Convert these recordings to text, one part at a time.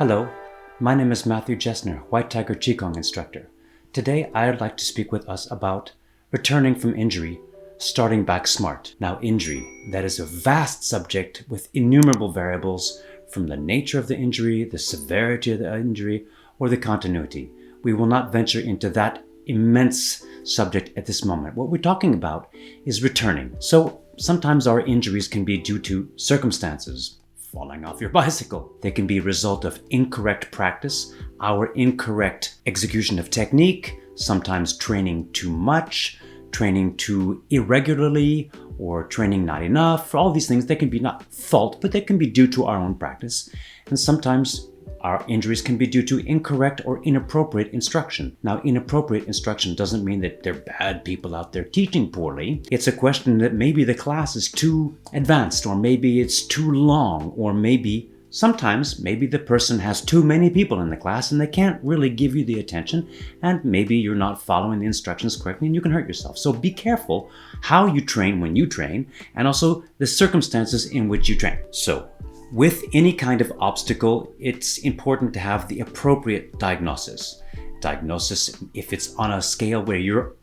Hello, my name is Matthew Jessner, White Tiger Qigong instructor. Today I'd like to speak with us about returning from injury, starting back smart. Now injury, that is a vast subject with innumerable variables from the nature of the injury, the severity of the injury, or the continuity. We will not venture into that immense subject at this moment. What we're talking about is returning. So sometimes our injuries can be due to circumstances. Falling off your bicycle. They can be a result of incorrect practice, our incorrect execution of technique, sometimes training too much, training too irregularly, or training not enough. All these things, they can be not fault, but they can be due to our own practice. And sometimes our injuries can be due to incorrect or inappropriate instruction. Now, inappropriate instruction doesn't mean that there are bad people out there teaching poorly. It's a question that maybe the class is too advanced, or maybe it's too long, or sometimes the person has too many people in the class and they can't really give you the attention, and maybe you're not following the instructions correctly and you can hurt yourself. So be careful how you train when you train, and also the circumstances in which you train. So, with any kind of obstacle, it's important to have the appropriate diagnosis. Diagnosis, if it's on a scale where you're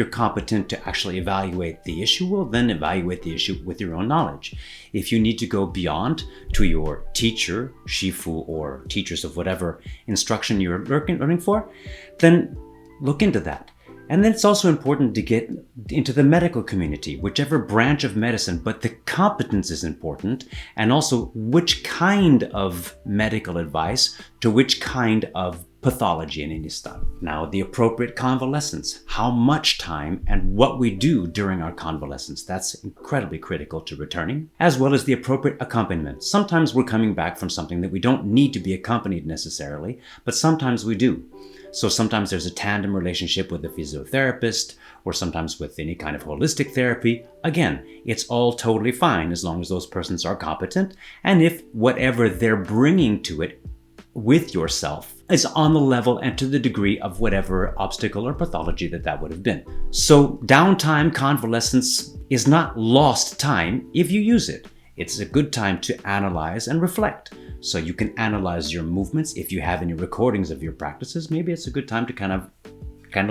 competent to actually evaluate the issue, well, then evaluate the issue with your own knowledge. If you need to go beyond to your teacher, shifu, or teachers of whatever instruction you're learning for, then look into that. And then it's also important to get into the medical community, whichever branch of medicine, but the competence is important, and also which kind of medical advice to which kind of pathology and any stuff. Now, the appropriate convalescence, how much time and what we do during our convalescence, that's incredibly critical to returning, as well as the appropriate accompaniment. Sometimes we're coming back from something that we don't need to be accompanied necessarily, but sometimes we do. So sometimes there's a tandem relationship with a physiotherapist, or sometimes with any kind of holistic therapy. Again, it's all totally fine as long as those persons are competent, and if whatever they're bringing to it with yourself is on the level and to the degree of whatever obstacle or pathology that would have been. So downtime, convalescence is not lost time if you use it. It's a good time to analyze and reflect. So you can analyze your movements. If you have any recordings of your practices, maybe it's a good time to kind of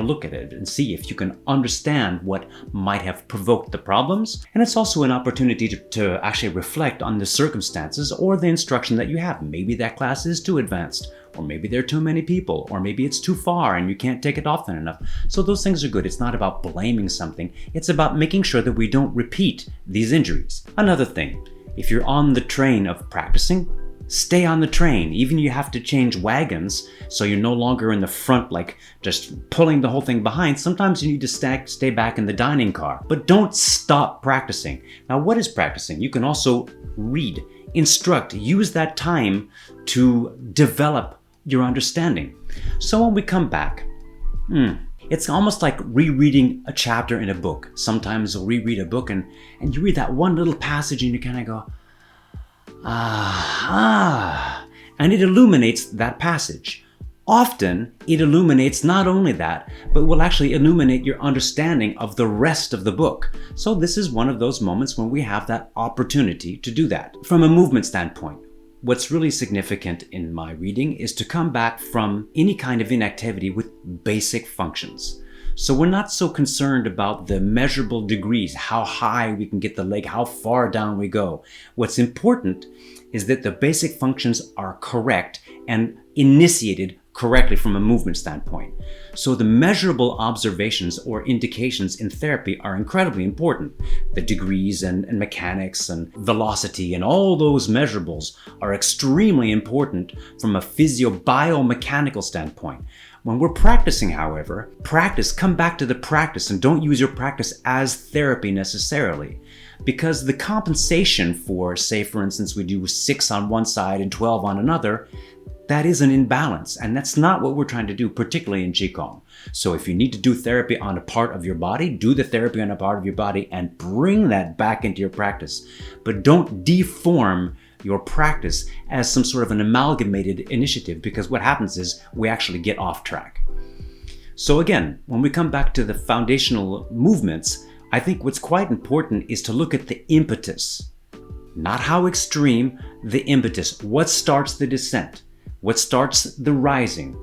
look at it and see if you can understand what might have provoked the problems. And it's also an opportunity to actually reflect on the circumstances or the instruction that you have. Maybe that class is too advanced, or maybe there are too many people, or maybe it's too far and you can't take it often enough. So those things are good. It's not about blaming something. It's about making sure that we don't repeat these injuries. Another thing, if you're on the train of practicing, stay on the train. Even you have to change wagons, so you're no longer in the front, like just pulling the whole thing behind. Sometimes you need to stay back in the dining car, but don't stop practicing. Now, what is practicing? You can also read, instruct, use that time to develop your understanding. So when we come back, it's almost like rereading a chapter in a book. Sometimes you'll reread a book and you read that one little passage and you kind of go, and it illuminates that passage. Often, it illuminates not only that, but will actually illuminate your understanding of the rest of the book. So this is one of those moments when we have that opportunity to do that. From a movement standpoint, what's really significant in my reading is to come back from any kind of inactivity with basic functions. So we're not so concerned about the measurable degrees, how high we can get the leg, how far down we go. What's important is that the basic functions are correct and initiated correctly from a movement standpoint. So the measurable observations or indications in therapy are incredibly important. The degrees and mechanics and velocity and all those measurables are extremely important from a physio-biomechanical standpoint. When we're practicing, however, come back to the practice and don't use your practice as therapy necessarily. Because the compensation for, say for instance, we do 6 on one side and 12 on another, that is an imbalance, and that's not what we're trying to do, particularly in Qigong. So if you need to do therapy on a part of your body, do the therapy on a part of your body and bring that back into your practice. But don't deform your practice as some sort of an amalgamated initiative, because what happens is we actually get off track. So again, when we come back to the foundational movements, I think what's quite important is to look at the impetus. Not how extreme, the impetus. What starts the descent? What starts the rising?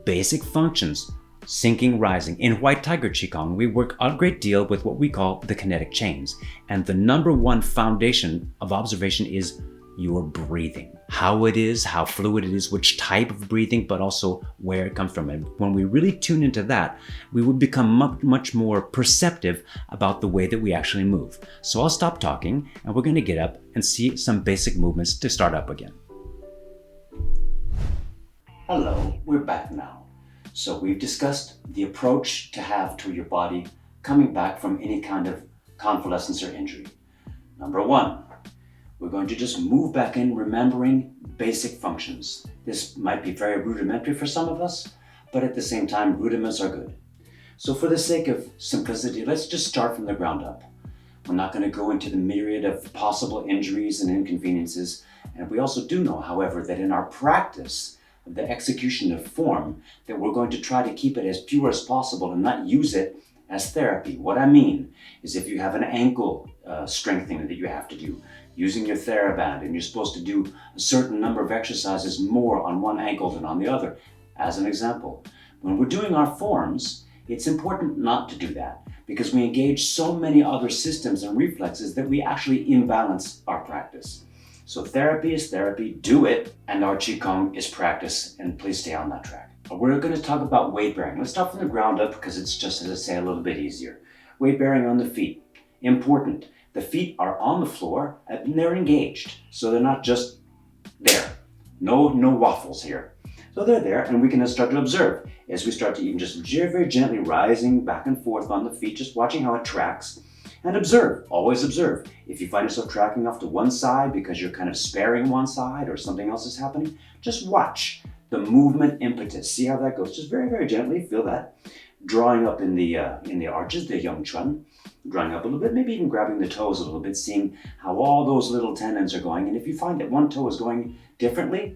Basic functions, sinking, rising. In White Tiger Qigong, we work a great deal with what we call the kinetic chains. And the number one foundation of observation is your breathing. How it is, how fluid it is, which type of breathing, but also where it comes from. And when we really tune into that, we will become much more perceptive about the way that we actually move. So I'll stop talking and we're going to get up and see some basic movements to start up again. Hello, we're back now. So we've discussed the approach to have to your body coming back from any kind of convalescence or injury. Number one, we're going to just move back in remembering basic functions. This might be very rudimentary for some of us, but at the same time, rudiments are good. So for the sake of simplicity, let's just start from the ground up. We're not going to go into the myriad of possible injuries and inconveniences. And we also do know, however, that in our practice, the execution of form, that we're going to try to keep it as pure as possible and not use it as therapy. What I mean is if you have an ankle strengthening that you have to do, using your TheraBand, and you're supposed to do a certain number of exercises more on one ankle than on the other. As an example, when we're doing our forms, it's important not to do that because we engage so many other systems and reflexes that we actually imbalance our practice. So therapy is therapy, do it, and our Qigong is practice, and please stay on that track. We're going to talk about weight bearing. Let's start from the ground up because it's just, as I say, a little bit easier. Weight bearing on the feet, important. The feet are on the floor and they're engaged, so they're not just there. No waffles here. So they're there, and we can start to observe as we start to even just very gently rising back and forth on the feet, just watching how it tracks. And observe, always observe. If you find yourself tracking off to one side because you're kind of sparing one side or something else is happening, just watch the movement impetus. See how that goes. Just very gently, feel that. Drawing up in the arches, the Yang Chuan. Drawing up a little bit, maybe even grabbing the toes a little bit, seeing how all those little tendons are going. And if you find that one toe is going differently,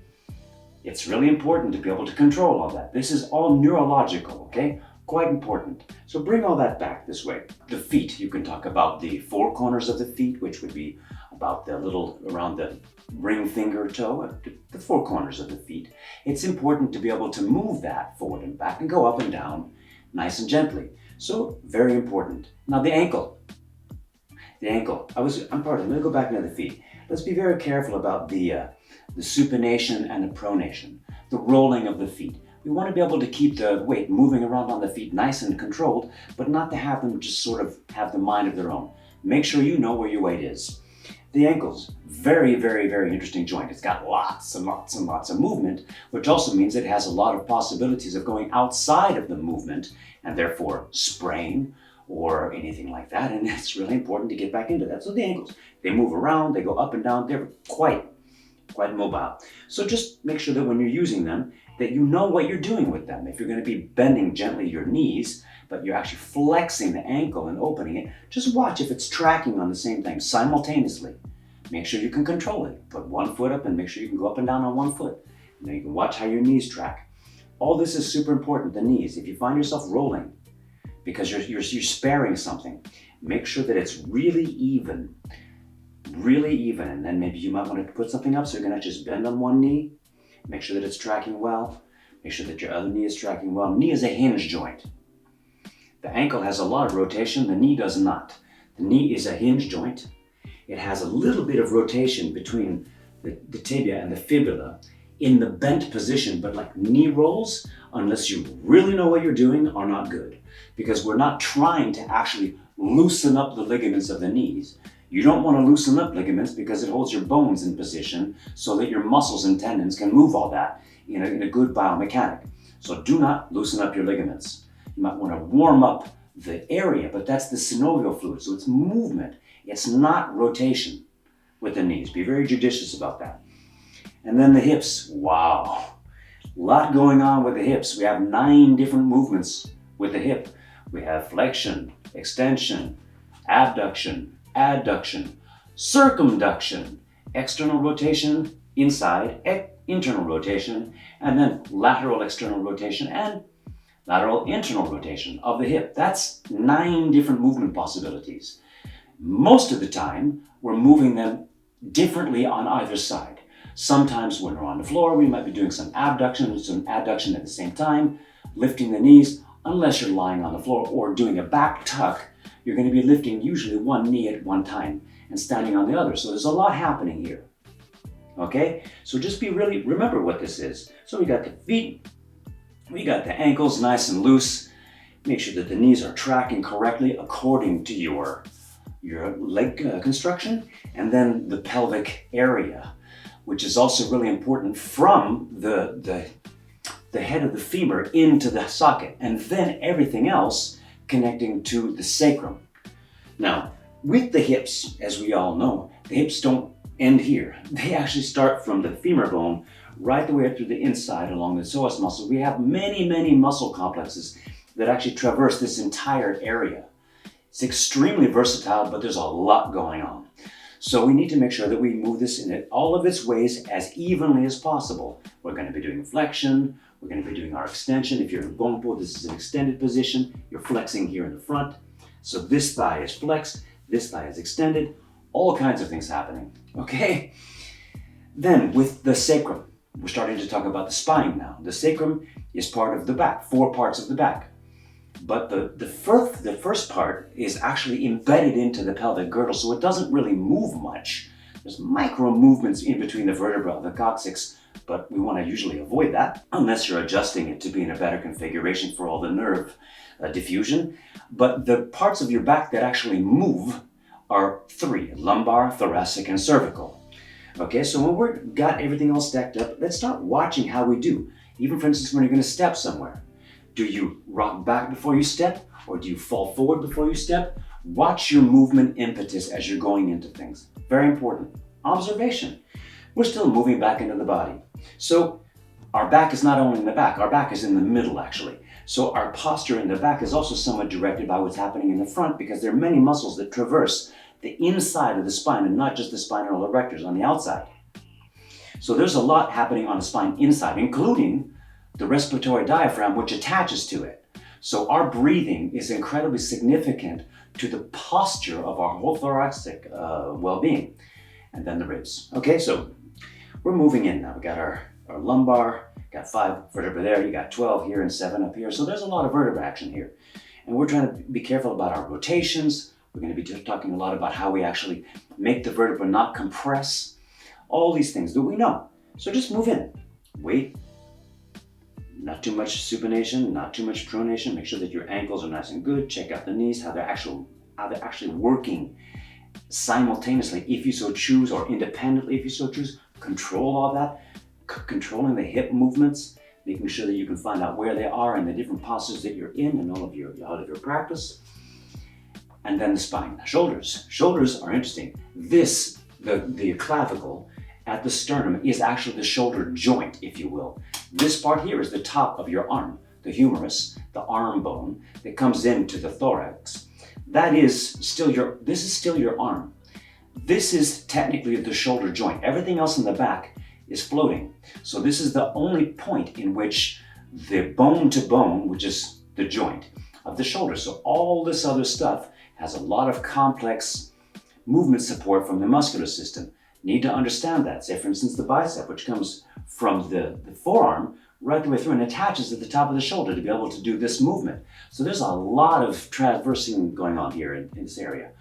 it's really important to be able to control all that. This is all neurological, okay? Quite important. So bring all that back this way. The feet, you can talk about the four corners of the feet, which would be about the little, around the ring finger toe, the four corners of the feet. It's important to be able to move that forward and back and go up and down nice and gently. So very important. Now the ankle. I'm going to go back into the feet. Let's be very careful about the supination and the pronation, the rolling of the feet. We want to be able to keep the weight moving around on the feet nice and controlled, but not to have them just sort of have the mind of their own. Make sure you know where your weight is. The ankles, very interesting joint. It's got lots and lots of movement, which also means it has a lot of possibilities of going outside of the movement and therefore sprain or anything like that. And it's really important to get back into that. So the ankles, they move around, they go up and down. They're quite mobile. So just make sure that when you're using them, that you know what you're doing with them. If you're going to be bending gently your knees, but you're actually flexing the ankle and opening it, just watch if it's tracking on the same thing simultaneously. Make sure you can control it. Put one foot up and make sure you can go up and down on one foot. And then you can watch how your knees track. All this is super important, the knees. If you find yourself rolling because you're sparing something, make sure that it's really even. And then maybe you might want to put something up so you're going to just bend on one knee. Make sure that it's tracking well. Make sure that your other knee is tracking well. Knee is a hinge joint. The ankle has a lot of rotation, the knee does not. The knee is a hinge joint. It has a little bit of rotation between the tibia and the fibula in the bent position, but like knee rolls, unless you really know what you're doing, are not good. Because we're not trying to actually loosen up the ligaments of the knees. You don't want to loosen up ligaments because it holds your bones in position so that your muscles and tendons can move all that in a good biomechanic. So do not loosen up your ligaments. You might want to warm up the area, but that's the synovial fluid. So it's movement. It's not rotation with the knees. Be very judicious about that. And then the hips. Wow. A lot going on with the hips. We have 9 different movements with the hip. We have flexion, extension, abduction, adduction, circumduction, external rotation inside, internal rotation, and then lateral external rotation and lateral internal rotation of the hip. That's 9 different movement possibilities. Most of the time, we're moving them differently on either side. Sometimes when we're on the floor, we might be doing some abduction and some adduction at the same time, lifting the knees. Unless you're lying on the floor or doing a back tuck, you're going to be lifting usually one knee at one time and standing on the other. So there's a lot happening here. Okay, so just remember what this is. So we got the feet, we got the ankles nice and loose. Make sure that the knees are tracking correctly according to your leg construction, and then the pelvic area, which is also really important from the head of the femur into the socket, and then everything else connecting to the sacrum. Now, with the hips, as we all know, the hips don't end here. They actually start from the femur bone right the way up through the inside along the psoas muscle. We have many, many muscle complexes that actually traverse this entire area. It's extremely versatile, but there's a lot going on. So we need to make sure that we move this in all of its ways as evenly as possible. We're going to be doing flexion, we're going to be doing our extension. If you're in bone pull, this is an extended position. You're flexing here in the front. So this thigh is flexed, this thigh is extended, all kinds of things happening, okay? Then with the sacrum, we're starting to talk about the spine now. The sacrum is part of the back, 4 parts of the back. But the first part is actually embedded into the pelvic girdle, so it doesn't really move much. There's micro movements in between the vertebra of the coccyx, but we want to usually avoid that unless you're adjusting it to be in a better configuration for all the nerve diffusion. But the parts of your back that actually move are 3, lumbar, thoracic, and cervical. Okay, so when we've got everything all stacked up, let's start watching how we do. Even for instance, when you're going to step somewhere. Do you rock back before you step, or do you fall forward before you step? Watch your movement impetus as you're going into things. Very important. Observation. We're still moving back into the body. So our back is not only in the back, our back is in the middle actually. So our posture in the back is also somewhat directed by what's happening in the front, because there are many muscles that traverse the inside of the spine and not just the spinal erectors on the outside. So there's a lot happening on the spine inside, including the respiratory diaphragm, which attaches to it. So our breathing is incredibly significant to the posture of our whole thoracic well-being. And then the ribs. Okay, so we're moving in now. We got our lumbar, got 5 vertebrae there, you got 12 here and 7 up here. So there's a lot of vertebra action here. And we're trying to be careful about our rotations. We're going to be talking a lot about how we actually make the vertebra not compress. All these things that we know. So just move in. Wait. Not too much supination, not too much pronation. Make sure that your ankles are nice and good. Check out the knees, how they're actually working simultaneously, if you so choose, or independently, if you so choose. Control all that. Controlling the hip movements, making sure that you can find out where they are and the different postures that you're in and all of your practice. And then the spine, shoulders. Shoulders are interesting. The clavicle at the sternum is actually the shoulder joint, if you will. This part here is the top of your arm, the humerus, the arm bone that comes into the thorax. This is still your arm. This is technically the shoulder joint. Everything else in the back is floating. So this is the only point in which the bone to bone, which is the joint of the shoulder. So all this other stuff has a lot of complex movement support from the muscular system. Need to understand that. Say, for instance, the bicep, which comes from the forearm right the way through and attaches at the top of the shoulder to be able to do this movement. So there's a lot of traversing going on here in this area.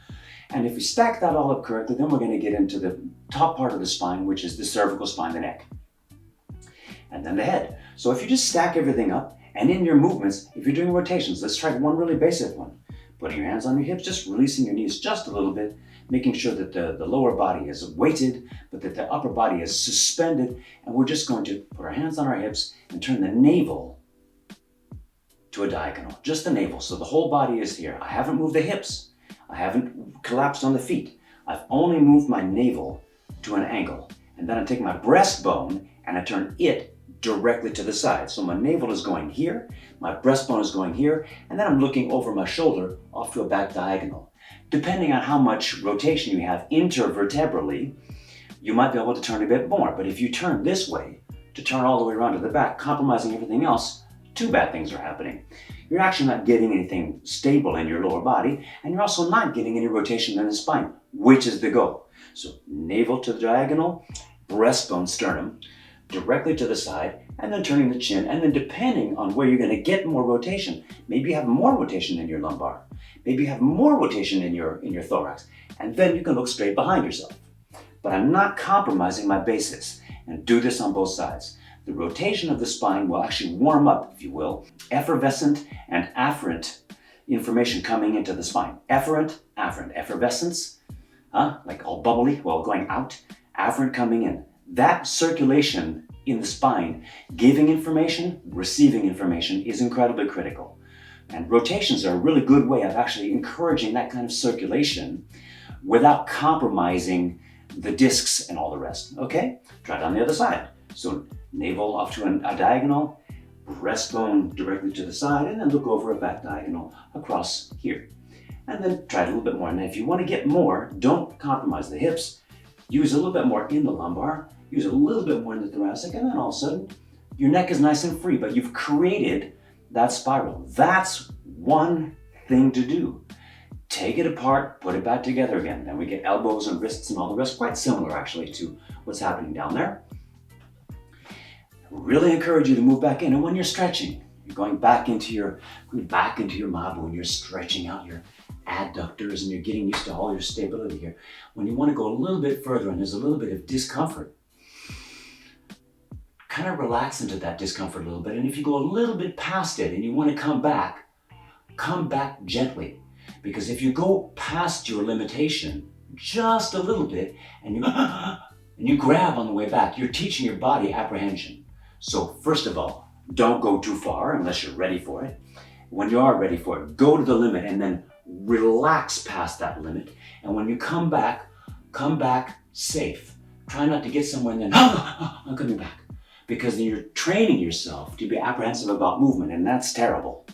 And if we stack that all up correctly, then we're going to get into the top part of the spine, which is the cervical spine, the neck. And then the head. So if you just stack everything up, and in your movements, if you're doing rotations, let's try one really basic one. Putting your hands on your hips, just releasing your knees just a little bit, making sure that the lower body is weighted, but that the upper body is suspended. And we're just going to put our hands on our hips and turn the navel to a diagonal, just the navel. So the whole body is here. I haven't moved the hips. I haven't collapsed on the feet. I've only moved my navel to an angle. And then I take my breastbone and I turn it directly to the side. So my navel is going here, my breastbone is going here, and then I'm looking over my shoulder off to a back diagonal. Depending on how much rotation you have intervertebrally, you might be able to turn a bit more. But if you turn this way, to turn all the way around to the back, compromising everything else, 2 bad things are happening. You're actually not getting anything stable in your lower body, and you're also not getting any rotation in the spine, which is the goal. So navel to the diagonal, breastbone, sternum, directly to the side, and then turning the chin, and then depending on where you're going to get more rotation, maybe you have more rotation in your lumbar, maybe you have more rotation in your thorax, and then you can look straight behind yourself. But I'm not compromising my basis, and do this on both sides. The rotation of the spine will actually warm up, if you will, effervescent and afferent information coming into the spine. Efferent, effervescence, like all bubbly, well, going out, afferent coming in. That circulation in the spine, giving information, receiving information, is incredibly critical. And rotations are a really good way of actually encouraging that kind of circulation without compromising the discs and all the rest. Okay? Try it on the other side. So navel off to a diagonal, breastbone directly to the side, and then look over a back diagonal across here. And then try it a little bit more. And if you want to get more, don't compromise the hips. Use a little bit more in the lumbar, use a little bit more in the thoracic, and then all of a sudden, your neck is nice and free, but you've created that spiral. That's one thing to do. Take it apart, put it back together again. Then we get elbows and wrists and all the rest, quite similar actually to what's happening down there. Really encourage you to move back in, and when you're stretching, you're going back into your mabu, and you're stretching out your adductors, and you're getting used to all your stability here. When you want to go a little bit further and there's a little bit of discomfort, kind of relax into that discomfort a little bit. And if you go a little bit past it and you want to come back gently. Because if you go past your limitation just a little bit and you grab on the way back, you're teaching your body apprehension. So first of all, don't go too far unless you're ready for it. When you are ready for it, go to the limit and then relax past that limit. And when you come back safe. Try not to get somewhere and then, I'm coming back. Because then you're training yourself to be apprehensive about movement, and that's terrible.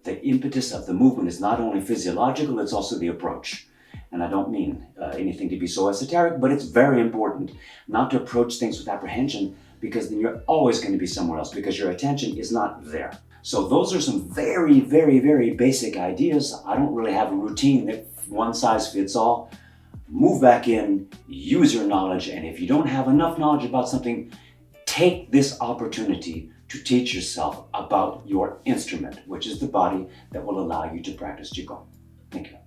The impetus of the movement is not only physiological, it's also the approach. And I don't mean anything to be so esoteric, but it's very important not to approach things with apprehension, because then you're always going to be somewhere else because your attention is not there. So those are some very, very, very basic ideas. I don't really have a routine that one size fits all. Move back in, use your knowledge, and if you don't have enough knowledge about something, take this opportunity to teach yourself about your instrument, which is the body that will allow you to practice Qigong. Thank you.